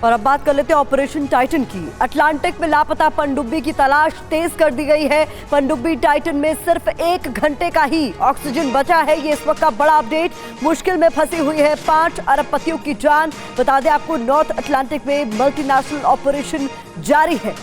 और अब बात कर लेते हैं ऑपरेशन टाइटन की। अटलांटिक में लापता पनडुब्बी की तलाश तेज कर दी गई है। पनडुब्बी टाइटन में सिर्फ 1 घंटे का ही ऑक्सीजन बचा है। ये इस वक्त का बड़ा अपडेट। मुश्किल में फंसी हुई है 5 अरबपतियों की जान। बता दें आपको, नॉर्थ अटलांटिक में मल्टीनेशनल ऑपरेशन जारी है।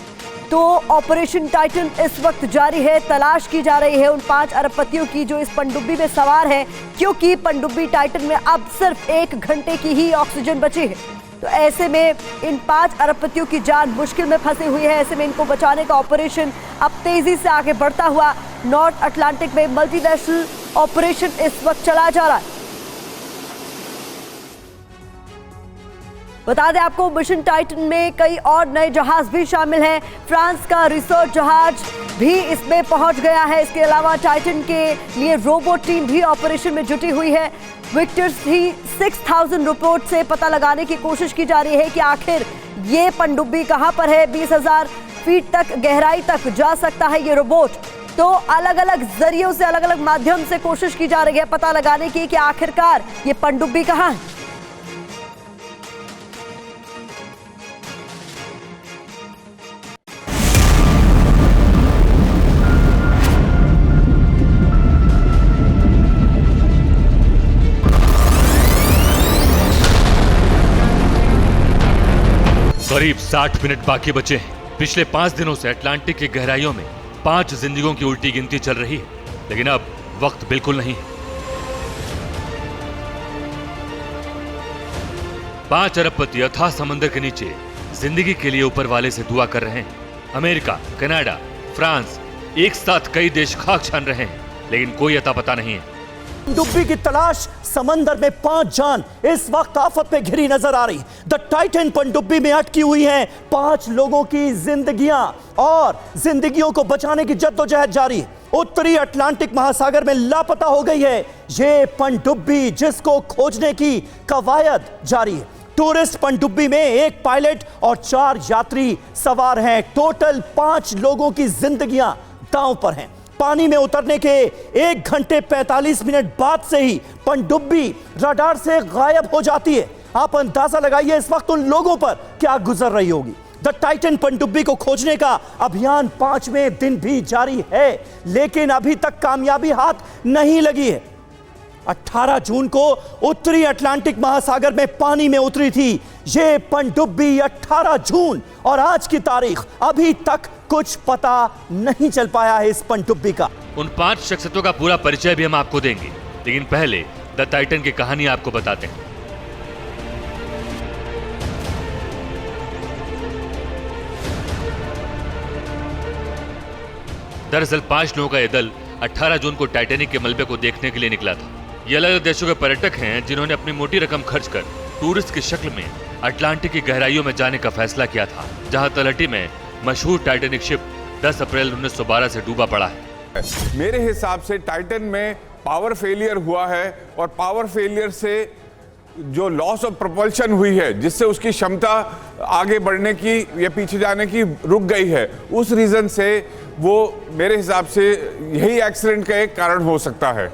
तो ऑपरेशन टाइटन इस वक्त जारी है। तलाश की जा रही है उन 5 अरबपतियों की जो इस पनडुब्बी में सवार हैं, क्योंकि पनडुब्बी टाइटन में अब सिर्फ 1 घंटे की ही ऑक्सीजन बची है। तो ऐसे में इन 5 अरबपतियों की जान मुश्किल में फंसी हुई है। ऐसे में इनको बचाने का ऑपरेशन अब तेजी से आगे बढ़ता हुआ नॉर्थ अटलांटिक में मल्टीनेशनल ऑपरेशन इस वक्त चला जा रहा है। बता दें आपको, मिशन टाइटन में कई और नए जहाज भी शामिल हैं। फ्रांस का रिसर्च जहाज भी इसमें पहुंच गया है। इसके अलावा टाइटन के लिए रोबोट टीम भी ऑपरेशन में जुटी हुई है। विक्टर 6000 रिपोर्ट से पता लगाने की कोशिश की जा रही है कि आखिर ये पनडुब्बी कहां पर है। 20,000 फीट तक गहराई तक जा सकता है ये रोबोट। तो अलग अलग जरियों से, अलग अलग माध्यम से कोशिश की जा रही है पता लगाने की कि आखिरकार ये पनडुब्बी कहां है। करीब 60 मिनट बाकी बचे हैं। पिछले 5 दिनों से अटलांटिक की गहराइयों में 5 जिंदगियों की उल्टी गिनती चल रही है, लेकिन अब वक्त बिल्कुल नहीं है। 5 अरबपति अथाह समंदर के नीचे जिंदगी के लिए ऊपर वाले से दुआ कर रहे हैं। अमेरिका, कनाडा, फ्रांस, एक साथ कई देश खाक छान रहे हैं, लेकिन कोई अता पता नहीं है। पनडुब्बी की तलाश समंदर में 5 जान इस वक्त आफत में घिरी नजर आ रही। द टाइटन पनडुब्बी में अटकी हुई हैं 5 लोगों की जिंदगियां और जिंदगियों को बचाने की जद्दोजहद जारी है। उत्तरी अटलांटिक महासागर में लापता हो गई है ये पनडुब्बी, जिसको खोजने की कवायद जारी है। टूरिस्ट पनडुब्बी में 1 पायलट और 4 यात्री सवार हैं। टोटल 5 लोगों की जिंदगियां दांव पर हैं। पानी में उतरने के 1 घंटे 45 मिनट बाद से ही पनडुब्बी रडार से गायब हो जाती है। आप अंदाजा लगाइए इस वक्त उन लोगों पर क्या गुजर रही होगी। द टाइटन पनडुब्बी को खोजने का अभियान 5वें दिन भी जारी है, लेकिन अभी तक कामयाबी हाथ नहीं लगी है। 18 जून को उत्तरी अटलांटिक महासागर में पानी में उतरी थी ये पनडुब्बी। 18 जून और आज की तारीख, अभी तक कुछ पता नहीं चल पाया है इस पनडुब्बी का। उन 5 शख्सियतों का पूरा परिचय भी हम आपको देंगे, लेकिन पहले द टाइटन की कहानी आपको बताते हैं। दरअसल 5 लोगों का यह दल 18 जून को टाइटैनिक के मलबे को देखने के लिए निकला था। ये अलग अलग देशों के पर्यटक हैं जिन्होंने अपनी मोटी रकम खर्च कर टूरिस्ट की शक्ल में अटलांटिक की गहराइयों में जाने का फैसला किया था, जहां तलहटी में मशहूर टाइटैनिक शिप 10 अप्रैल 1912 से डूबा पड़ा है। मेरे हिसाब से टाइटन में पावर फेलियर हुआ है और पावर फेलियर से जो लॉस ऑफ प्रोपल्शन हुई है, जिससे उसकी क्षमता आगे बढ़ने की या पीछे जाने की रुक गई है, उस रीजन से वो मेरे हिसाब से यही एक्सीडेंट का एक कारण हो सकता है।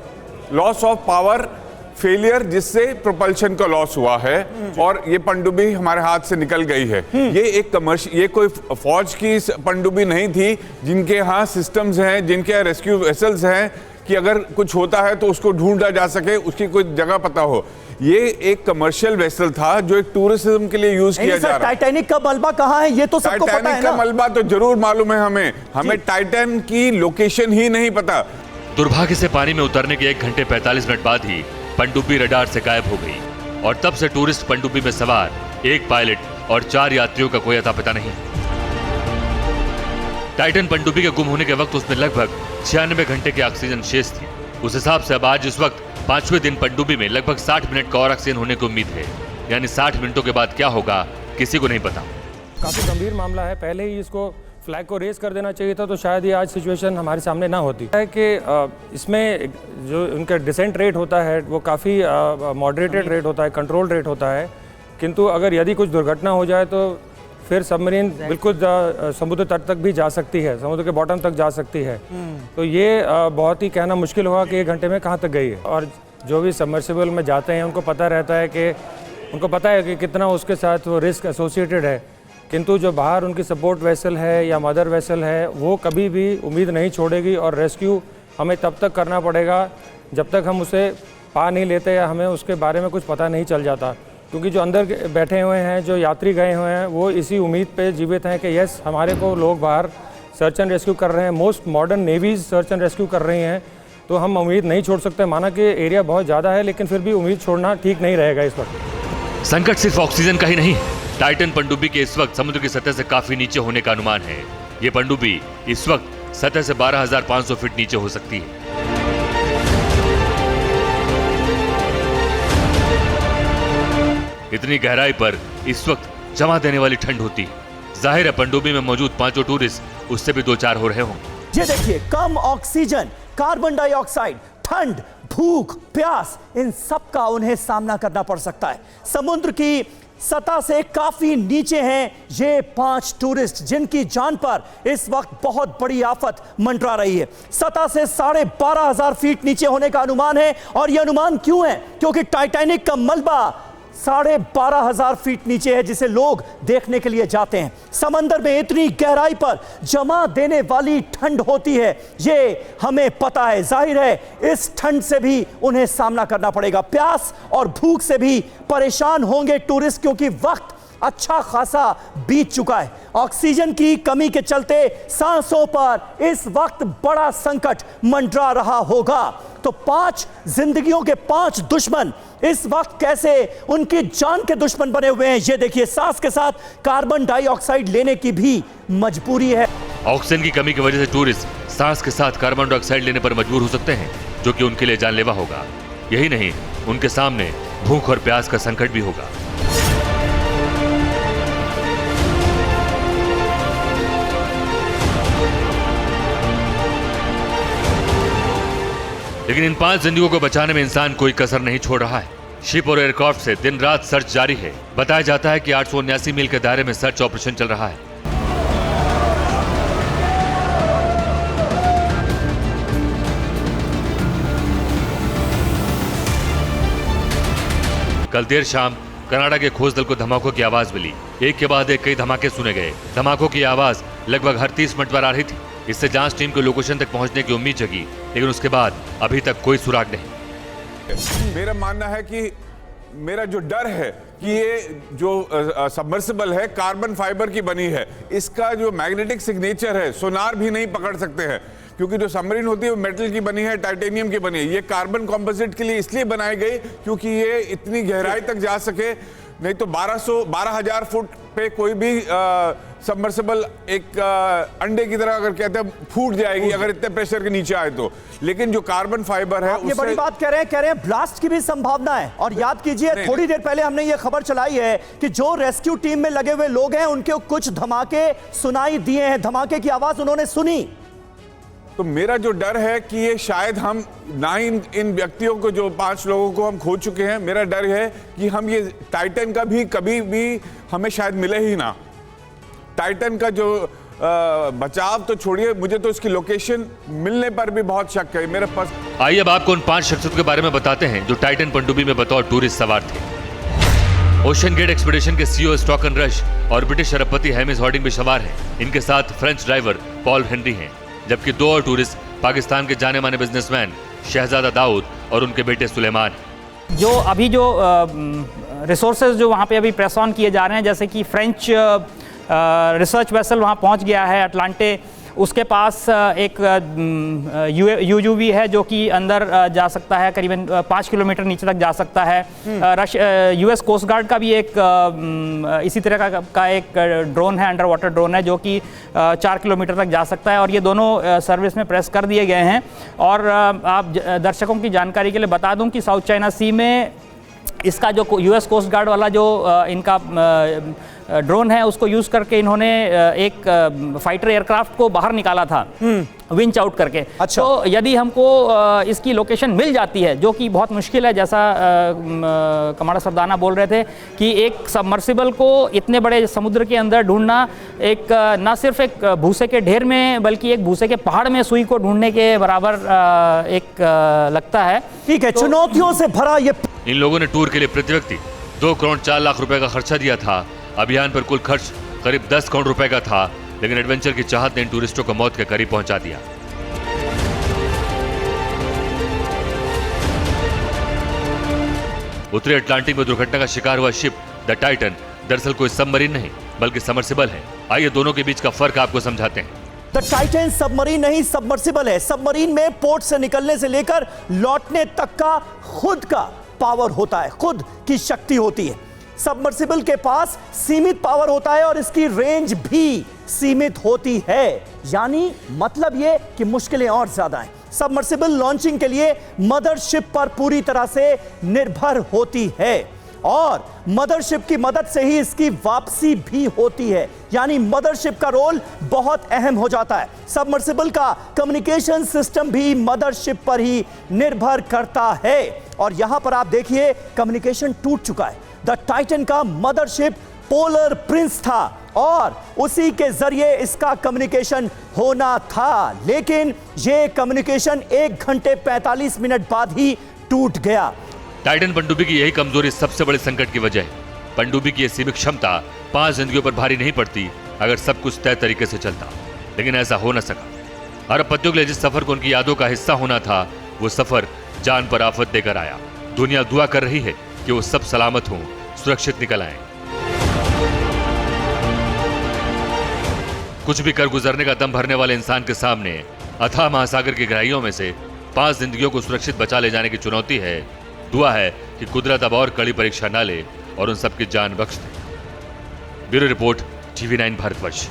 लॉस ऑफ पावर फेलियर, जिससे प्रोपल्शन का लॉस हुआ है और ये पनडुब्बी हमारे हाथ से निकल गई है। ये एक ये कोई फौज की पनडुब्बी नहीं थी जिनके यहाँ सिस्टम्स हैं, जिनके यहाँ रेस्क्यू वेसल्स हैं कि अगर कुछ होता है तो उसको ढूंढा जा सके, उसकी कोई जगह पता हो। ये एक कमर्शियल वेसल था जो एक टूरिज्म के लिए यूज किया जा रहा है। टाइटैनिक का मलबा कहाँ है ये तो सबको पता है ना? टाइटैनिक का मलबा तो जरूर मालूम है हमें टाइटन की लोकेशन ही नहीं पता। दुर्भाग्य से पानी में उतरने के 1 घंटे 45 मिनट बाद ही पनडुब्बी रडार से गायब हो गई और तब से टूरिस्ट पनडुब्बी में सवार 1 पायलट और 4 यात्रियों का कोई अता पता नहीं। टाइटन पनडुब्बी के गुम होने के वक्त उसमें लगभग 96 घंटे की ऑक्सीजन शेष थी। उस हिसाब से अब आज इस वक्त 5वें दिन पनडुब्बी में लगभग 60 मिनट का और ऑक्सीजन होने की उम्मीद है, यानी 60 मिनटों के बाद क्या होगा किसी को नहीं पता। काफी गंभीर मामला है, पहले ही इसको फ्लैग को रेस कर देना चाहिए था, तो शायद ये आज सिचुएशन हमारे सामने ना होती है। कि इसमें जो उनका डिसेंट रेट होता है वो काफ़ी मॉडरेटेड रेट होता है, कंट्रोल रेट होता है, किंतु अगर यदि कुछ दुर्घटना हो जाए तो फिर सबमरीन बिल्कुल समुद्र तट तक भी जा सकती है, समुद्र के बॉटम तक जा सकती है। तो ये बहुत ही कहना मुश्किल होगा कि 1 घंटे में कहाँ तक गई है। और जो भी सबमर्सिबल में जाते हैं उनको पता रहता है कि उनको पता है कि कितना उसके साथ वो रिस्क एसोसिएटेड है, किंतु जो बाहर उनकी सपोर्ट वेसल है या मदर वेसल है वो कभी भी उम्मीद नहीं छोड़ेगी और रेस्क्यू हमें तब तक करना पड़ेगा जब तक हम उसे पा नहीं लेते या हमें उसके बारे में कुछ पता नहीं चल जाता, क्योंकि जो अंदर बैठे हुए हैं, जो यात्री गए हुए हैं, वो इसी उम्मीद पे जीवित हैं कि यस हमारे को लोग बाहर सर्च एंड रेस्क्यू कर रहे हैं। Most modern navies search and rescue कर रही हैं, तो हम उम्मीद नहीं छोड़ सकते। माना कि एरिया बहुत ज़्यादा है, लेकिन फिर भी उम्मीद छोड़ना ठीक नहीं रहेगा इस वक्त। संकट सिर्फ ऑक्सीजन का ही नहीं, टाइटन पनडुब्बी के इस वक्त समुद्र की सतह से काफी नीचे होने का अनुमान है। ये पनडुब्बी इस वक्त सतह से 12,500 फीट नीचे हो सकती है। इतनी गहराई पर इस वक्त जमा देने वाली ठंड होती है। जाहिर है पनडुब्बी में मौजूद 5 टूरिस्ट उससे भी 2-4 हो रहे होंगे। ये देखिए, कम ऑक्सीजन, कार्बन डाइऑक्साइड, ठंड, भूख, प्यास, इन सब का उन्हें सामना करना पड़ सकता है। समुद्र की सतह से काफी नीचे हैं ये 5 टूरिस्ट जिनकी जान पर इस वक्त बहुत बड़ी आफत मंडरा रही है। सतह से 12,500 फीट नीचे होने का अनुमान है। और यह अनुमान क्यों है? क्योंकि टाइटैनिक का मलबा 12,500 फीट नीचे है, जिसे लोग देखने के लिए जाते हैं। समंदर में इतनी गहराई पर जमा देने वाली ठंड होती है, ये हमें पता है। जाहिर है इस ठंड से भी उन्हें सामना करना पड़ेगा। प्यास और भूख से भी परेशान होंगे टूरिस्ट, क्योंकि वक्त अच्छा खासा बीत चुका है। ऑक्सीजन की कमी के चलते सांसों पर इस वक्त बड़ा संकट मंडरा रहा होगा। तो 5 जिंदगियों के 5 दुश्मन इस वक्त कैसे उनकी जान के दुश्मन बने हुए हैं। ये देखिए, सांस के साथ कार्बन डाइऑक्साइड लेने की भी मजबूरी है। ऑक्सीजन की कमी की वजह से टूरिस्ट सांस के साथ कार्बन डाइऑक्साइड लेने पर मजबूर हो सकते हैं, जो कि उनके लिए जानलेवा होगा। यही नहीं, उनके सामने भूख और प्यास का संकट भी होगा। लेकिन इन 5 जिंदगियों को बचाने में इंसान कोई कसर नहीं छोड़ रहा है। शिप और एयरक्राफ्ट से दिन रात सर्च जारी है। बताया जाता है कि 879 मील के दायरे में सर्च ऑपरेशन चल रहा है। कल देर शाम कनाडा के खोज दल को धमाकों की आवाज मिली। एक के बाद एक कई धमाके सुने गए। धमाकों की आवाज लगभग हर 30 मिनट पर आ रही थी। इससे जांच टीम को लोकेशन तक पहुंचने की उम्मीद जगी, लेकिन उसके बाद अभी तक कोई सुराग नहीं। मेरा मानना है कि मेरा जो डर है कि ये जो सबमर्सिबल है कार्बन फाइबर की बनी है, इसका जो मैग्नेटिक सिग्नेचर है सोनार भी नहीं पकड़ सकते हैं, क्योंकि जो सबमरीन होती है वो मेटल की बनी है, टाइटेनियम की बनी है। ये कार्बन कंपोजिट के लिए इसलिए बनाई गई क्योंकि ये इतनी गहराई तक जा सके। नहीं तो 12,000 फुट पे कोई भी सबमर्सिबल एक अंडे की तरह अगर कहते हैं फूट जाएगी अगर इतने प्रेशर के नीचे आए तो। लेकिन जो कार्बन फाइबर है ये बड़ी बात कह रहे हैं ब्लास्ट की भी संभावना है। और याद कीजिए, थोड़ी देर पहले हमने ये खबर चलाई है कि जो रेस्क्यू टीम में लगे हुए लोग हैं उनके कुछ धमाके सुनाई दिए हैं, धमाके की आवाज उन्होंने सुनी। तो मेरा जो डर है कि ये शायद हम ना ही इन व्यक्तियों को, जो 5 लोगों को हम खो चुके हैं, मेरा डर है कि हम ये टाइटन का भी कभी भी हमें शायद मिले ही ना। टाइटन का जो बचाव तो छोड़िए, मुझे तो इसकी लोकेशन मिलने पर भी बहुत शक है मेरे पास। आइए अब आपको उन 5 शख्सियतों के बारे में बताते हैं जो टाइटन पनडुब्बी में बतौर टूरिस्ट सवार थे। ओशन गेट एक्सपीडिशन के सीईओ स्टॉकन रश और ब्रिटिश अरबपति हैमिस हॉर्डिंग भी सवार हैं। इनके साथ फ्रेंच ड्राइवर पॉल हेनरी हैं, जबकि 2 और टूरिस्ट पाकिस्तान के जाने माने बिजनेसमैन शहजादा दाऊद और उनके बेटे सुलेमान। जो अभी जो रिसोर्सेज जो वहाँ पे अभी प्रेस ऑन किए जा रहे हैं, जैसे कि फ्रेंच रिसर्च वेसल वहाँ पहुँच गया है अटलांटे। उसके पास एक यूयूवी है जो कि अंदर जा सकता है, करीबन 5 किलोमीटर नीचे तक जा सकता है। यूएस कोस्ट गार्ड का भी एक इसी तरह का एक ड्रोन है, अंडर वाटर ड्रोन है, जो कि 4 किलोमीटर तक जा सकता है। और ये दोनों सर्विस में प्रेस कर दिए गए हैं। और आप दर्शकों की जानकारी के लिए बता दूं कि साउथ चाइना सी में इसका जो यूएस कोस्ट गार्ड वाला जो इनका ड्रोन है उसको यूज़ करके इन्होंने एक फाइटर एयरक्राफ्ट को बाहर निकाला था, विंच आउट करके। अच्छा। तो यदि हमको इसकी लोकेशन मिल जाती है, जो कि बहुत मुश्किल है, जैसा कमांडर सरदाना बोल रहे थे कि एक सबमर्सिबल को इतने बड़े समुद्र के अंदर ढूंढना एक न सिर्फ एक भूसे के ढेर में बल्कि एक भूसे के पहाड़ में सुई को ढूंढने के बराबर एक लगता है। ठीक है, चुनौतियों से भरा ये। इन लोगों ने टूर के लिए प्रति व्यक्ति 2 करोड़ 4 लाख रुपए का खर्चा दिया था। अभियान पर कुल खर्च करीब 10 करोड़ रुपए का था, लेकिन एडवेंचर की चाहत ने इन टूरिस्टों को मौत के करीब पहुंचा दिया। उत्तरी अटलांटिक में दुर्घटना का शिकार हुआ शिप द टाइटन दरअसल कोई सबमरीन नहीं बल्कि सबमर्सिबल है। आइए दोनों के बीच का फर्क आपको समझाते हैं। द टाइटन सबमरीन नहीं सबमर्सिबल है। सबमरीन में पोर्ट से निकलने से लेकर लौटने तक का खुद का पावर होता है, खुद की शक्ति होती है। सबमर्सिबल के पास सीमित पावर होता है और इसकी रेंज भी सीमित होती है, यानी मतलब यह कि मुश्किलें और ज्यादा हैं। सबमर्सिबल लॉन्चिंग के लिए मदरशिप पर पूरी तरह से निर्भर होती है और मदरशिप की मदद से ही इसकी वापसी भी होती है, यानी मदरशिप का रोल बहुत अहम हो जाता है। सबमर्सिबल का कम्युनिकेशन सिस्टम भी मदरशिप पर ही निर्भर करता है और यहां पर आप देखिए कम्युनिकेशन टूट चुका है। द टाइटन का मदरशिप पोलर प्रिंस था और उसी के जरिए इसका कम्युनिकेशन होना था, लेकिन यह कम्युनिकेशन 1 घंटे 45 मिनट बाद ही टूट गया। टाइटन पनडुब्बी की यही कमजोरी सबसे बड़े संकट की वजह है। पनडुब्बी की यह सीमित क्षमता 5 जिंदगियों पर भारी नहीं पड़ती अगर सब कुछ तय तरीके से चलता, लेकिन ऐसा हो न सका। अरबपतियों के लिए जिस सफर को उनकी यादों का हिस्सा होना था, वो सफर जान पर आफत देकर आया। दुनिया दुआ कर रही है कि वो सब सलामत हों, सुरक्षित निकल आए। कुछ भी कर गुजरने का दम भरने वाले इंसान के सामने अथाह महासागर की गहराइयों में से 5 जिंदगियों को सुरक्षित बचा ले जाने की चुनौती है। दुआ है कि कुदरत अब और कड़ी परीक्षा न ले और उन सबकी जान बख्श दे। Bureau report, TV9 Bharatvarsh.